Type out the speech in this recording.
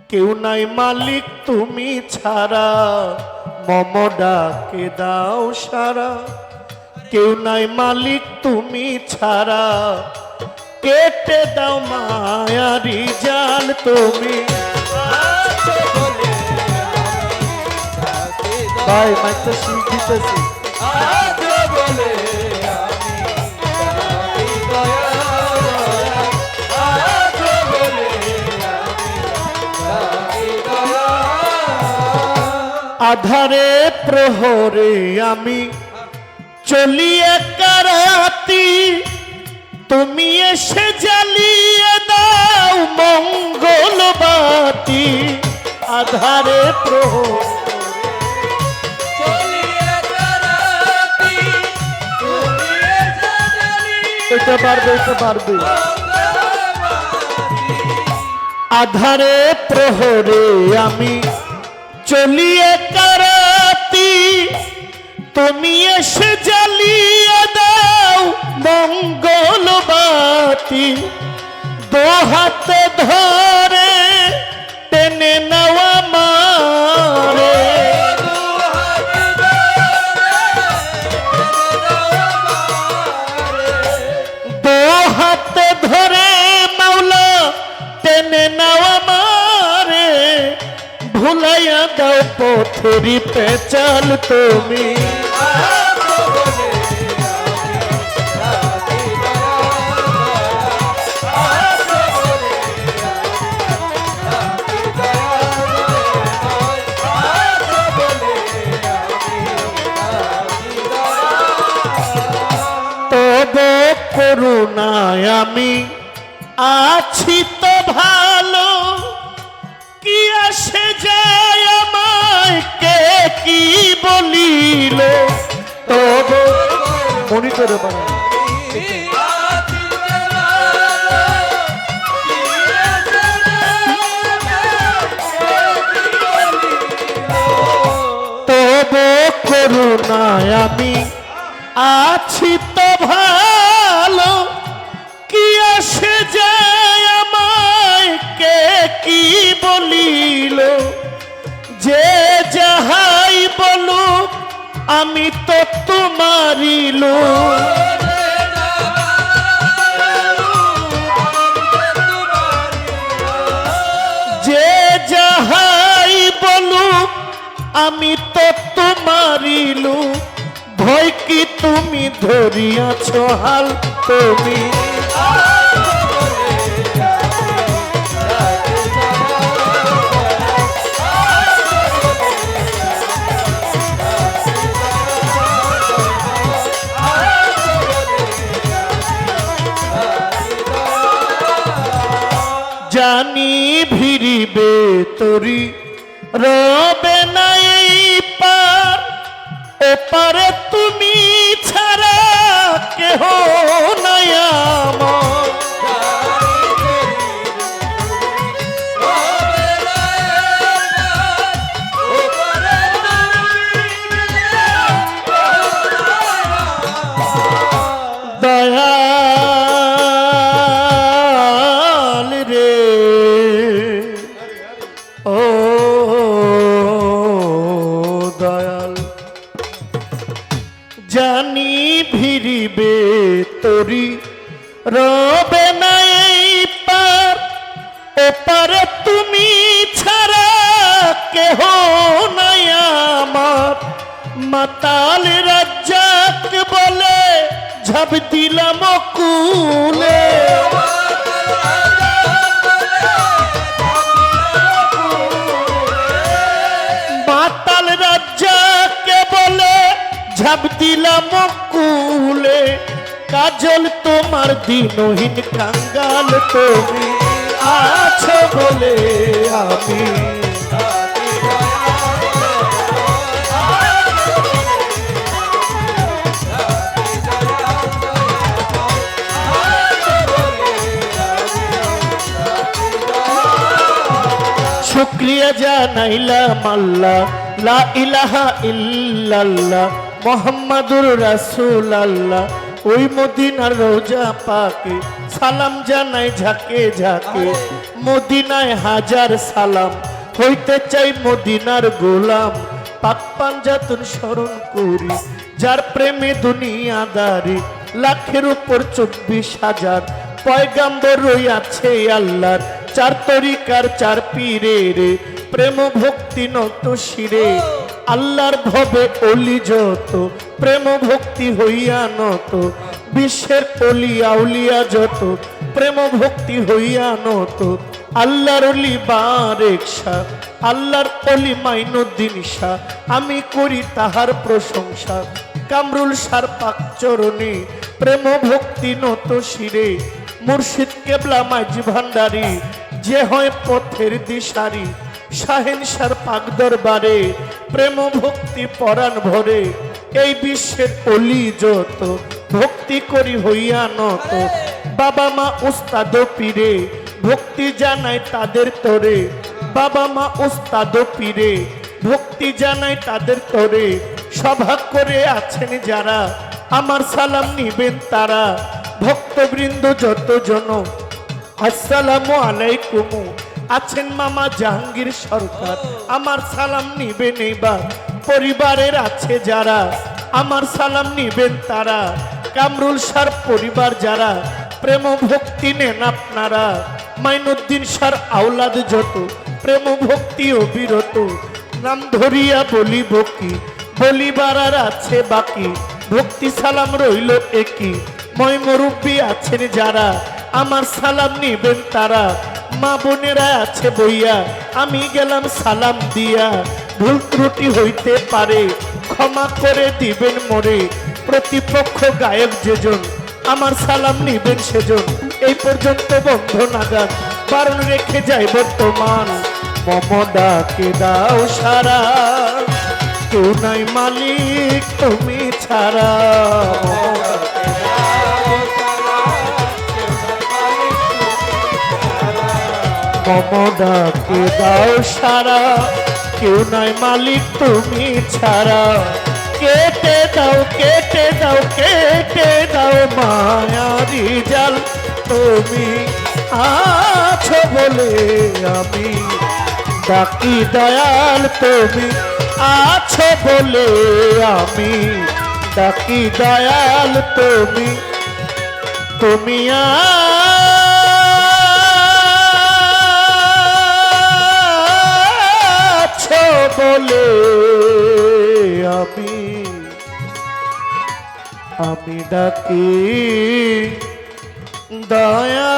কেউ নাই মালিক তুমি ছাড়া, মম ডাকে দাও সারা। কেউ নাই মালিক তুমি ছাড়া, কেটে দাও মায়ারি জাল তুমি। ভাই মাইক তো শিখ দিতেছি। আধারে প্রহরে আমি চলি একা রাতি, তুমি এসে জ্বালিয়ে দাও মঙ্গল বাতি। আধারে প্রহরে এটা পারবে, এটা পারবে। আধারে প্রহরে আমি চলি একা রাতি, তুমি এসে জ্বালিয়ে দাও মঙ্গল বাতি। দো হাতে ধরে টেনে নেওয়া মারে, দো হাতে ধরে মাওলা টেনে নেওয়া মারে। ভুলাইয়া দাও পথেরি পেঁচাল তুমি। তবে করুণায় আমি আছি তো ভালো, কি আসে যায় আমায় কে কি বলিল। তবে মনিটরে বানানো তবে করুণায় আমি আছি তো ভালো, কি আসে যায় আমায় কে কি বলিল। যে যাহাই বলুক আমি তো তোমারই লোক। যে যাহাই বলুক আমি তো তোমারই লোক। ভয় কি তুমি ধরিয়াছ হাল তুমি। জানি ভিড়িবে তরি রবে নাই পার, ওপারে তুমি ছাড়া কেহ নাই আমার। দয়াল রে ও দয়াল, জানি ভিড়িবে তরি রবে নাই পার, ওপারে তুমি ছাড়া কেহ নাই আমার। মাতাল রাজ্জাক বলে ঝাঁপ দিলাম কুলে, মাতাল রাজ্জাকে বলে ঝাঁপ দিলাম কুলে। কাজল তোমার দিনহীন কাঙ্গাল তুমি আছো বলে আমি। শুকরিয়া জানাইলাম আল্লাহ, লা ইলাহা ইল্লাল্লাহ মুহাম্মাদুর রাসূলুল্লাহ। ওই মদিনার রোজা পাকে সালাম জানাই ঝাঁকে ঝাঁকে মদিনায় হাজার সালাম হইতে চাই মদিনার গোলাম পাক পাঞ্জাতন স্মরণ করি যার প্রেমে দুনিয়াদারি লাখের উপর 24,000 পয়গাম্বর রইয়াছে আল্লাহর চার তরিকার চার পীরে রে প্রেম ভক্তি নত শিরে আল্লাহর ভবে অলি যত প্রেম ভক্তি হইয়া নত বিশ্বের অলি আউলিয়া যত প্রেম ভক্তি হইয়া নত আল্লাহর অলি বারেক শাহ আল্লাহর অলি মাইনুদ্দিন শাহ আমি করি তাহার প্রশংসা কামরুল সার পাক চরণে প্রেম ভক্তি নত শিরে মুর্শিদ কেবলা মাঝি ভান্ডারি যে হয় পথের দিশারি শাহেন সার পাক দরবারে প্রেম ভক্তি পরাণ ভরে এই বিশ্বের অলি যত ভক্তি করি হইয়া নত বাবা মা উস্তাদ পীরে ভক্তি জানাই তাদের তরে বাবা মা উস্তাদ পীরে ভক্তি জানাই তাদের তরে সভা করে আছেন যারা আমার সালাম নিবেন তারা ভক্তবৃন্দ যত জন আসসালামু আলাইকুম আছেন মামা জাহাঙ্গীর সরকার আমার সালাম নিবেন এইবার পরিবারের আছে যারা আমার সালাম নিবেন তারা কামরুল সার পরিবার যারা প্রেম ভক্তি নেন আপনারা মাইনুদ্দিন সার আওলাদ যত প্রেম ভক্তি অবিরত নাম ধরিয়া বলিব কি বলিবার আর আছে বাকি ভক্তি সালাম রইল একই মই মুরব্বী আছেন যারা আমার সালাম নিবেন তারা মা বোনেরা আছে বইয়া আমি গেলাম সালাম দিয়া ভুল ত্রুটি হইতে পারে ক্ষমা করে দিবেন মোরে প্রতিপক্ষ গায়ক যেজন আমার সালাম নিবেন সেজন এই পর্যন্ত বন্ধ নাগাদ বারণ রেখে যাই বর্তমান মম ডাকে দাও সারা কেউ নাই মালিক তুমি ছাড়া মম ডাকে দাও সারা কেউ নাই মালিক তুমি ছাড়া কেটে দাও কেটে দাও কেটে দাও মায়ারি জাল তুমি আছো বলে আমি ডাকি দয়াল তুমি আছো বলে আমি ডাকি দয়াল তুমি তুমি আছো বলে আমি ডাকি দয়া